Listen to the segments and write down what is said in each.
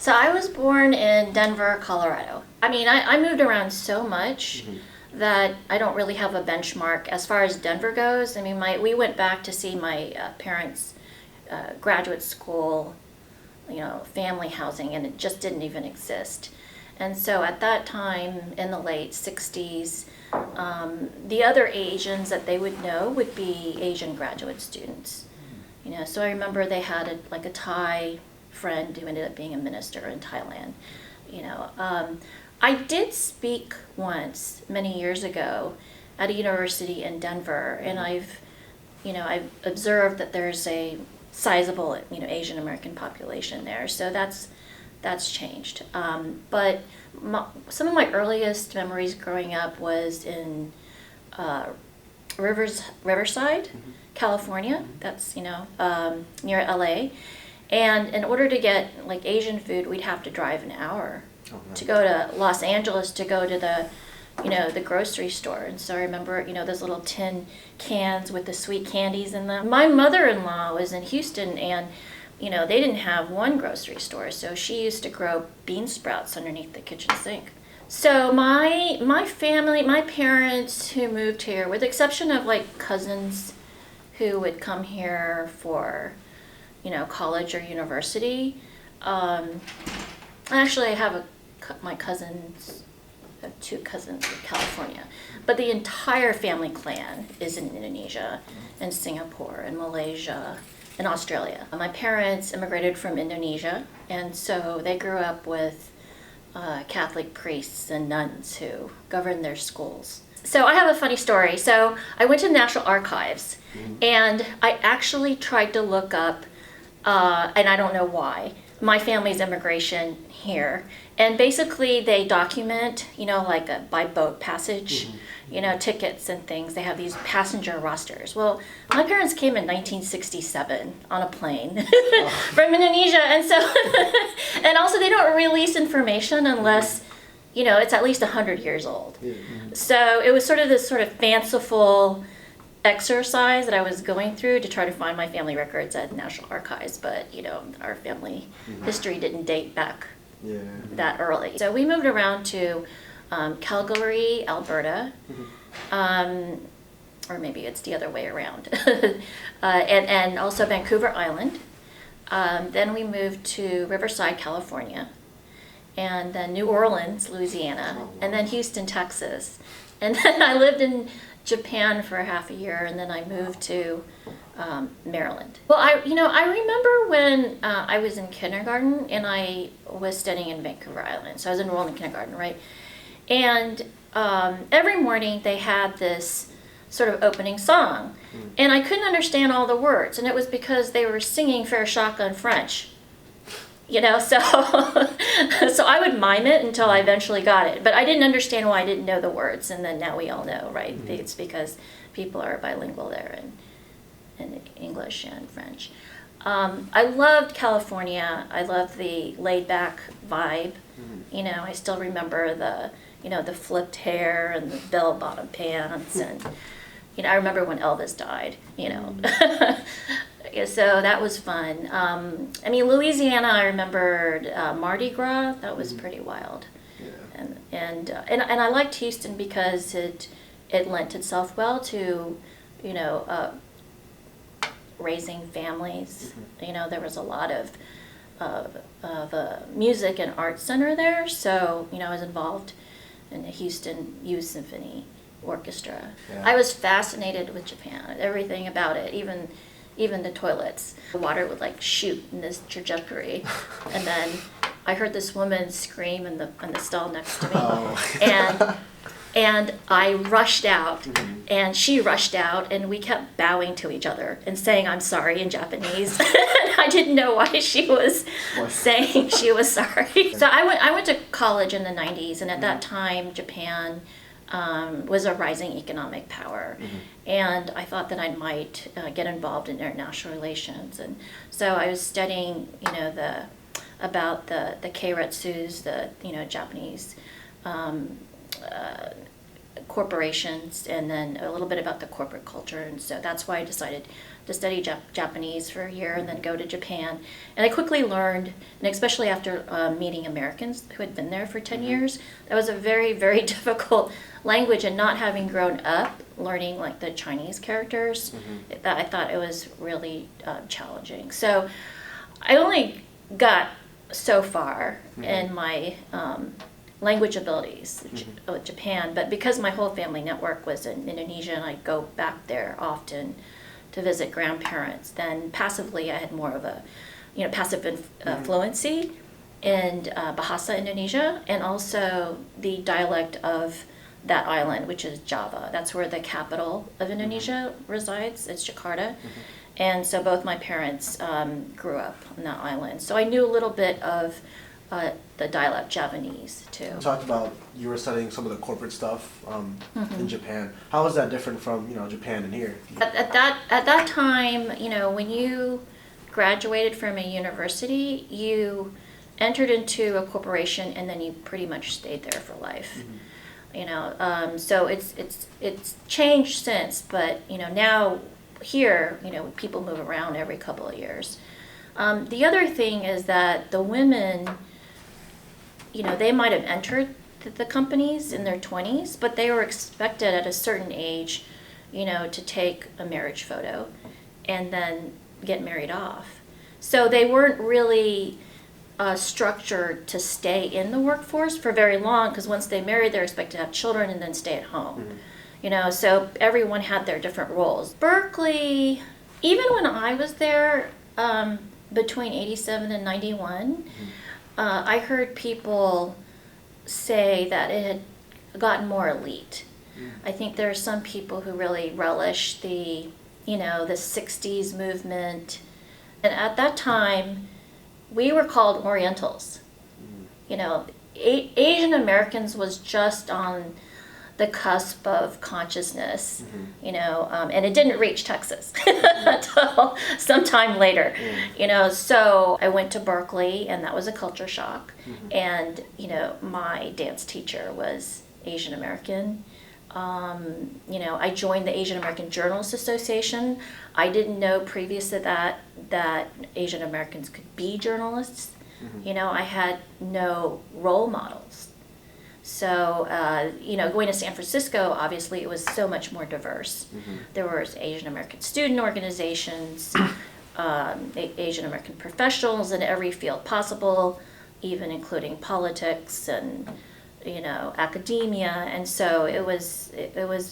So I was born in Denver, Colorado. I mean, I moved around so much that I don't really have a benchmark as far as Denver goes. I mean, we went back to see my parents' graduate school, family housing, and it just didn't even exist. And so at that time, in the late 60s, the other Asians that they would know would be Asian graduate students. So I remember they had a Thai friend who ended up being a minister in Thailand. I did speak once many years ago at a university in Denver, and I've observed that there's a sizable Asian American population there. So that's changed. But some of my earliest memories growing up was in Riverside, California. That's near LA. And in order to get Asian food, we'd have to drive an hour to go to Los Angeles to go to the grocery store. And so I remember those little tin cans with the sweet candies in them. My mother-in-law was in Houston, and they didn't have one grocery store, so she used to grow bean sprouts underneath the kitchen sink. So my family, my parents who moved here, with the exception of cousins who would come here for college or university. Actually, I have my cousins, I have 2 cousins in California, but the entire family clan is in Indonesia and Singapore and Malaysia and Australia. My parents immigrated from Indonesia, and so they grew up with Catholic priests and nuns who governed their schools. So I have a funny story. So I went to the National Archives, and I actually tried to look up, and I don't know why, my family's immigration here. And basically they document, by boat passage, tickets and things. They have these passenger rosters. Well, my parents came in 1967 on a plane from Indonesia. And so, and also they don't release information unless, it's at least 100 years old. So it was sort of this fanciful exercise that I was going through to try to find my family records at National Archives, but our family history didn't date back that early. So we moved around to Calgary, Alberta, or maybe it's the other way around, and also Vancouver Island. Then we moved to Riverside, California, and then New Orleans, Louisiana, and then Houston, Texas. And then I lived in Japan for half a year, and then I moved to Maryland. Well, I remember when I was in kindergarten and I was studying in Vancouver Island. So I was enrolled in kindergarten, right? And every morning they had this sort of opening song, and I couldn't understand all the words, and it was because they were singing Fair Shotgun French. So so I would mime it until I eventually got it, but I didn't understand why I didn't know the words, and then now we all know, right? It's because people are bilingual there in English and French. I loved California. I loved the laid-back vibe. I still remember the flipped hair and the bell-bottom pants, and I remember when Elvis died. So that was fun. Louisiana, I remembered Mardi Gras. That was pretty wild. And I liked Houston because it lent itself well to, raising families. There was a lot of music and art center there. So, I was involved in the Houston Youth Symphony Orchestra. I was fascinated with Japan, everything about it, even the toilets. The water would shoot in this trajectory, and then I heard this woman scream in the stall next to me, and I rushed out, and she rushed out, and we kept bowing to each other and saying "I'm sorry" in Japanese. I didn't know why she was saying she was sorry. So I went to college in the 90s, and at that time Japan was a rising economic power, and I thought that I might get involved in international relations, and so I was studying, about the keiretsus, the Japanese corporations and then a little bit about the corporate culture. And so that's why I decided to study Japanese for a year and then go to Japan. And I quickly learned, and especially after meeting Americans who had been there for 10 years, that was a very, very difficult language, and not having grown up learning like the Chinese characters, I thought it was really challenging. So I only got so far in my language abilities with Japan, but because my whole family network was in Indonesia and I go back there often to visit grandparents, then passively I had more of a passive fluency in Bahasa Indonesia, and also the dialect of that island, which is Java. That's where the capital of Indonesia resides. It's Jakarta. And so both my parents grew up on that island. So I knew a little bit of the dialect Javanese too. You talked about you were studying some of the corporate stuff in Japan. How was that different from Japan and here? At that time, when you graduated from a university, you entered into a corporation and then you pretty much stayed there for life. So it's changed since, but now here, people move around every couple of years. The other thing is that the women, they might have entered the companies in their 20s, but they were expected at a certain age, to take a marriage photo and then get married off. So they weren't really structured to stay in the workforce for very long, because once they married, they're expected to have children and then stay at home. So everyone had their different roles. Berkeley, even when I was there, between 87 and 91, I heard people say that it had gotten more elite. I think there are some people who really relish the 60s movement. And at that time, we were called Orientals. Asian Americans was just on the cusp of consciousness, and it didn't reach Texas until sometime later, So I went to Berkeley, and that was a culture shock. And, my dance teacher was Asian American. I joined the Asian American Journalists Association. I didn't know previous to that Asian Americans could be journalists. I had no role models. So, going to San Francisco, obviously it was so much more diverse. There was Asian American student organizations, Asian American professionals in every field possible, even including politics and academia, and so it was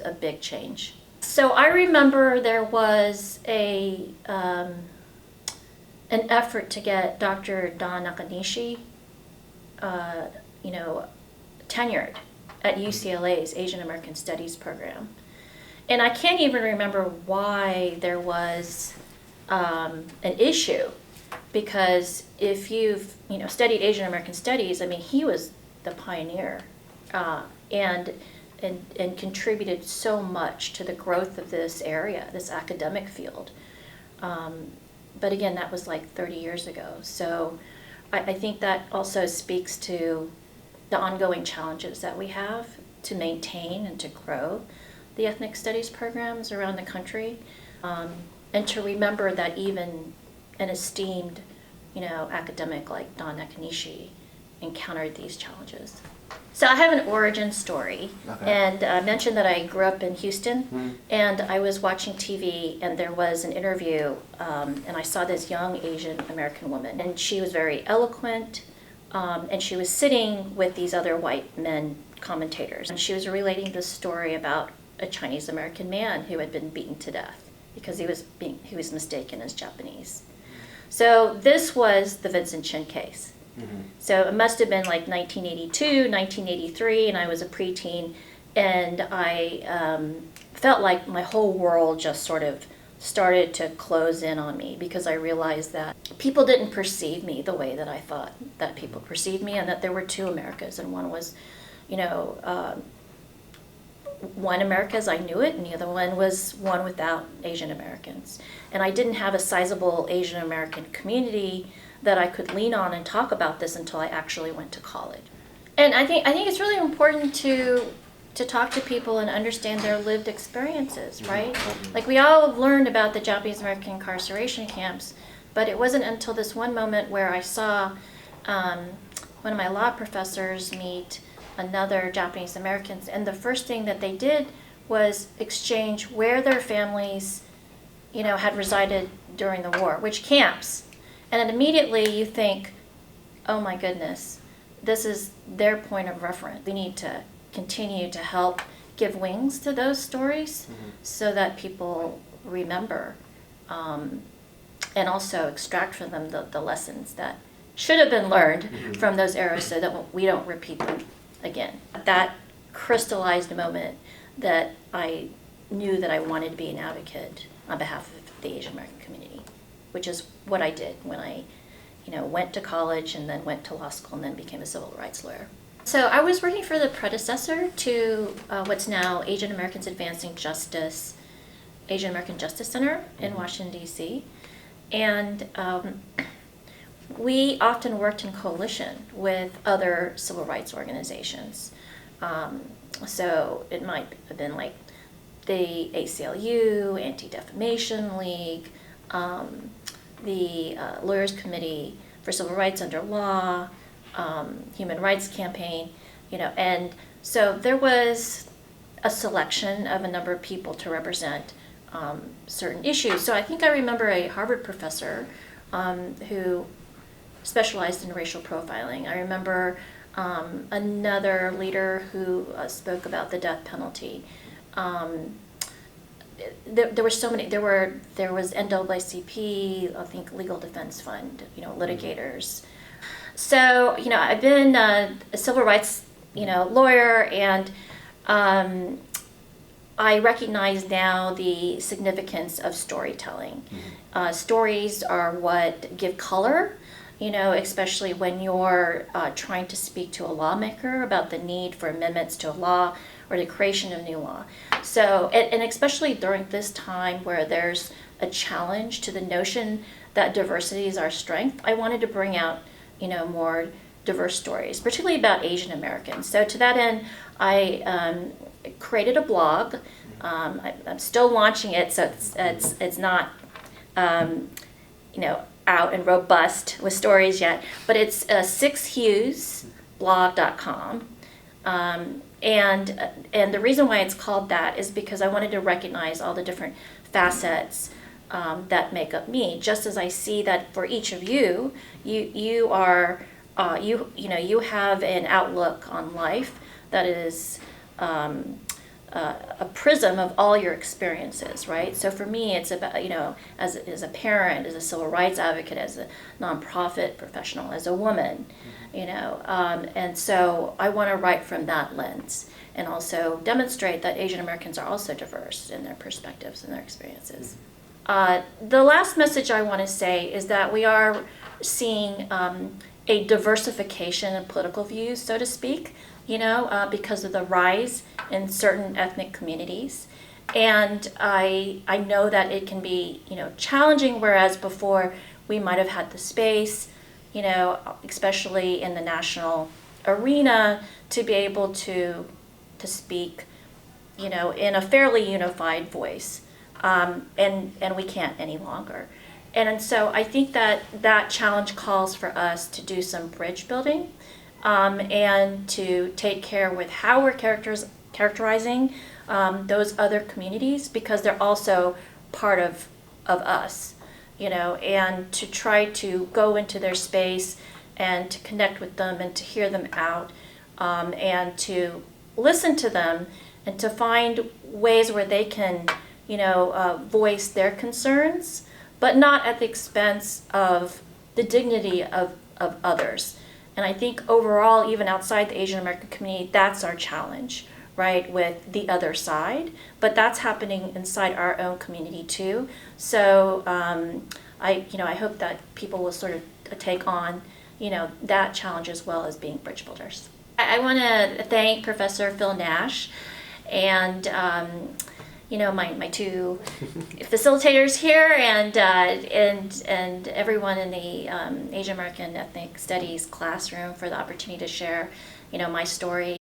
a big change. So I remember there was an effort to get Dr. Don Nakanishi, tenured at UCLA's Asian American Studies program, and I can't even remember why there was an issue, because if you've studied Asian American Studies, he was the pioneer, and contributed so much to the growth of this area, this academic field. But again, that was like 30 years ago. So I think that also speaks to the ongoing challenges that we have to maintain and to grow the ethnic studies programs around the country, and to remember that even an esteemed, academic like Don Nakanishi encountered these challenges. So I have an origin story, and I mentioned that I grew up in Houston, and I was watching TV, and there was an interview, and I saw this young Asian American woman, and she was very eloquent, and she was sitting with these other white men commentators, and she was relating this story about a Chinese American man who had been beaten to death because he was mistaken as Japanese. So this was the Vincent Chin case. So it must have been like 1982, 1983, and I was a preteen, and I felt like my whole world just sort of started to close in on me, because I realized that people didn't perceive me the way that I thought that people perceived me, and that there were two Americas, and one was, one America as I knew it, and the other one was one without Asian Americans. And I didn't have a sizable Asian American community that I could lean on and talk about this until I actually went to college. And I think it's really important to to talk to people and understand their lived experiences, right? Like we all learned about the Japanese American incarceration camps, but it wasn't until this one moment where I saw one of my law professors meet another Japanese Americans, and the first thing that they did was exchange where their families, had resided during the war, which camps. And then immediately you think, oh my goodness, this is their point of reference. We need to continue to help give wings to those stories so that people remember, and also extract from them the lessons that should have been learned from those eras so that we don't repeat them again. That crystallized a moment that I knew that I wanted to be an advocate on behalf of the Asian American community, which is what I did when I went to college and then went to law school and then became a civil rights lawyer. So I was working for the predecessor to what's now Asian Americans Advancing Justice, Asian American Justice Center in Washington, D.C. And we often worked in coalition with other civil rights organizations. So it might have been like the ACLU, Anti-Defamation League, the Lawyers Committee for Civil Rights Under Law, Human Rights Campaign, and so there was a selection of a number of people to represent certain issues. So I think I remember a Harvard professor who specialized in racial profiling. I remember another leader who spoke about the death penalty. There were so many. There was NAACP, I think Legal Defense Fund, litigators. So I've been a civil rights lawyer, and I recognize now the significance of storytelling. Stories are what give color, especially when you're trying to speak to a lawmaker about the need for amendments to a law or the creation of new law. So, and especially during this time where there's a challenge to the notion that diversity is our strength, I wanted to bring out, more diverse stories, particularly about Asian Americans. So to that end, I created a blog. I'm still launching it, so it's not, out and robust with stories yet, but it's 6huesblog.com. And the reason why it's called that is because I wanted to recognize all the different facets that make up me. Just as I see that for each of you, you are you have an outlook on life that is a prism of all your experiences, right? So for me, it's about as a parent, as a civil rights advocate, as a nonprofit professional, as a woman, and so I want to write from that lens and also demonstrate that Asian Americans are also diverse in their perspectives and their experiences. The last message I want to say is that we are seeing a diversification of political views, so to speak, because of the rise in certain ethnic communities. And I know that it can be, challenging, whereas before we might have had the space, especially in the national arena, to be able to speak, in a fairly unified voice. And we can't any longer. And so I think that challenge calls for us to do some bridge building, and to take care with how we're characterizing those other communities, because they're also part of us, and to try to go into their space and to connect with them and to hear them out, and to listen to them and to find ways where they can voice their concerns, but not at the expense of the dignity of others. And I think overall, even outside the Asian American community, that's our challenge, right, with the other side. But that's happening inside our own community too. So I hope that people will sort of take on, that challenge as well as being bridge builders. I want to thank Professor Phil Nash and my two facilitators here, and everyone in the Asian American Ethnic Studies classroom for the opportunity to share, my story.